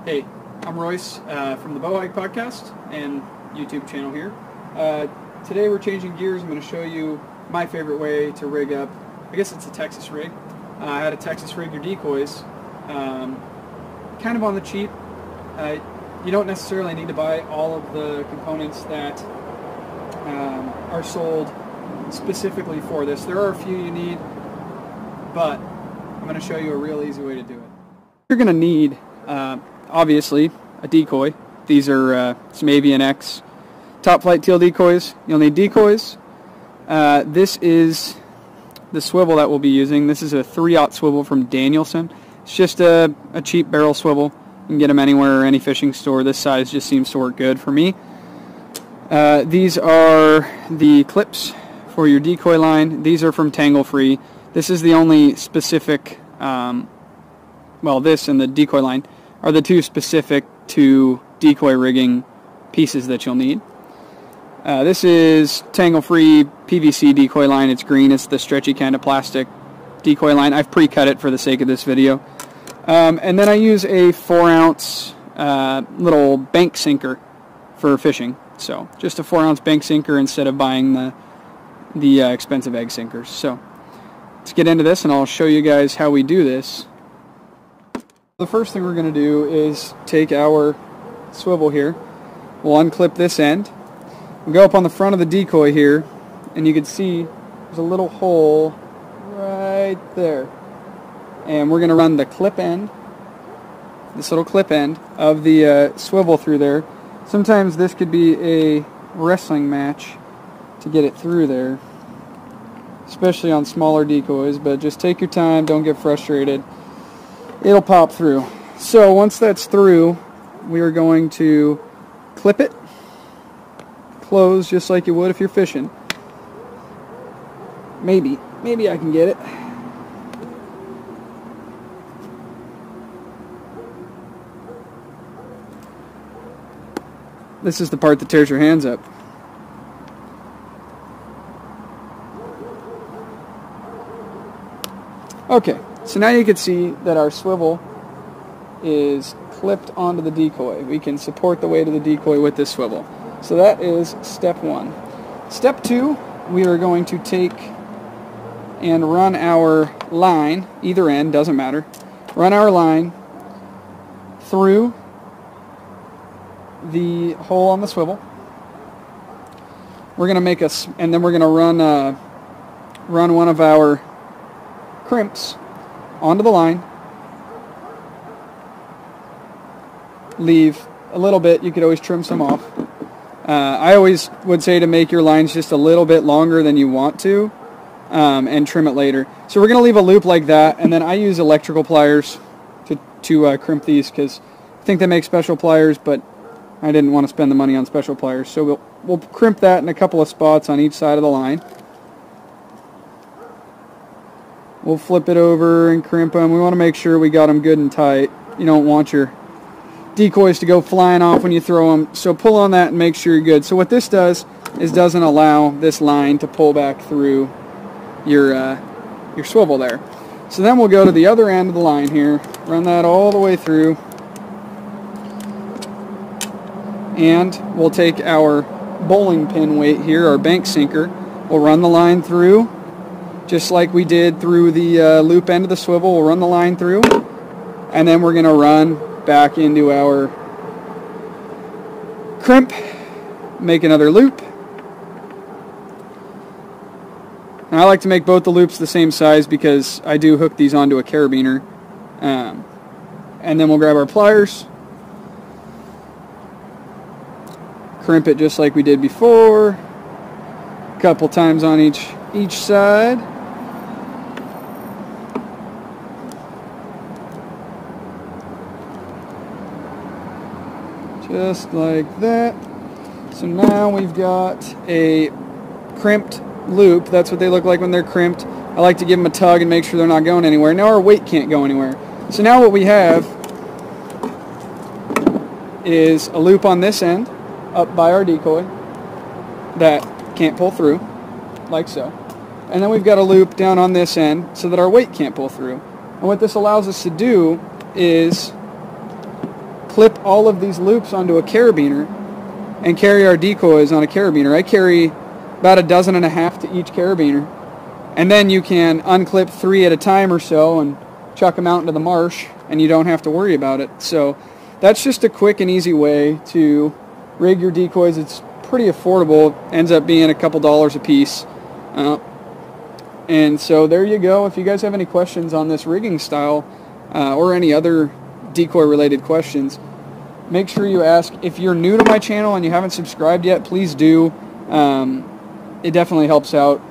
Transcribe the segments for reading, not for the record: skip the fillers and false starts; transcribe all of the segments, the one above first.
Hey, I'm Royce from the Bow Hike Podcast and YouTube channel here. Today we're changing gears. I'm going to show you my favorite way to rig up. I guess it's a Texas rig. I had a Texas rig your decoys, kind of on the cheap. You don't necessarily need to buy all of the components that are sold specifically for this. There are a few you need, but I'm going to show you a real easy way to do it. You're going to need obviously a decoy. These are some Avian-X TopFlight teal decoys. You'll need decoys. This is the swivel that we'll be using. This is a 3/0 swivel from Danielson. It's just a cheap barrel swivel. You can get them anywhere, any fishing store. This size just seems to work good for me. These are the clips for your decoy line. These are from Tanglefree. This is the only specific, well, this and the decoy line are the two specific to decoy rigging pieces that you'll need. This is Tanglefree PVC decoy line. It's green. It's the stretchy kind of plastic decoy line. I've pre-cut it for the sake of this video. And then I use a 4-ounce little bank sinker for fishing. So just a 4-ounce bank sinker instead of buying the expensive egg sinkers. So let's get into this and I'll show you guys how we do this. The first thing we're going to do is take our swivel here. We'll unclip this end. We'll go up on the front of the decoy here, and you can see there's a little hole right there. And we're going to run the clip end, this little clip end of the swivel through there. Sometimes this could be a wrestling match to get it through there, especially on smaller decoys, but just take your time, don't get frustrated. It'll pop through. So once that's through, we are going to clip it, close just like you would if you're fishing. Maybe I can get it. This is the part that tears your hands up. Okay, so now you can see that our swivel is clipped onto the decoy. We can support the weight of the decoy with this swivel. So that is step one. Step two, we are going to take and run our line, either end, doesn't matter, run our line through the hole on the swivel. We're going to make and then we're going to run one of our crimps onto the line. Leave a little bit. You could always trim some off. I always would say to make your lines just a little bit longer than you want to, and trim it later. So we're going to leave a loop like that, and then I use electrical pliers to crimp these because I think they make special pliers, but I didn't want to spend the money on special pliers. So we'll crimp that in a couple of spots on each side of the line. We'll flip it over and crimp them. We want to make sure we got them good and tight. You don't want your decoys to go flying off when you throw them. So pull on that and make sure you're good. So what this does is doesn't allow this line to pull back through your swivel there. So then we'll go to the other end of the line here, run that all the way through, and we'll take our bowling pin weight here, our bank sinker. We'll run the line through just like we did through the loop end of the swivel. We'll run the line through, and then we're going to run back into our crimp, make another loop. Now I like to make both the loops the same size because I do hook these onto a carabiner. And then we'll grab our pliers, crimp it just like we did before, a couple times on each side. Just like that. So now we've got a crimped loop. That's what they look like when they're crimped. I like to give them a tug and make sure they're not going anywhere. Now our weight can't go anywhere. So now what we have is a loop on this end up by our decoy that can't pull through, like so. And then we've got a loop down on this end so that our weight can't pull through. And what this allows us to do is clip all of these loops onto a carabiner and carry our decoys on a carabiner. I carry about 1.5 dozen to each carabiner. And then you can unclip 3 at a time or so and chuck them out into the marsh, and you don't have to worry about it. So that's just a quick and easy way to rig your decoys. It's pretty affordable. It ends up being a couple dollars a piece. And so there you go. If you guys have any questions on this rigging style or any other decoy related questions, make sure you ask. If you're new to my channel and you haven't subscribed yet, please do. It definitely helps out.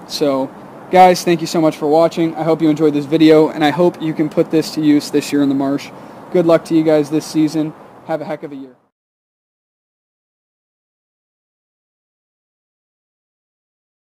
So guys, thank you so much for watching. I hope you enjoyed this video, and I hope you can put this to use this year in the marsh. Good luck to you guys this season. Have a heck of a year.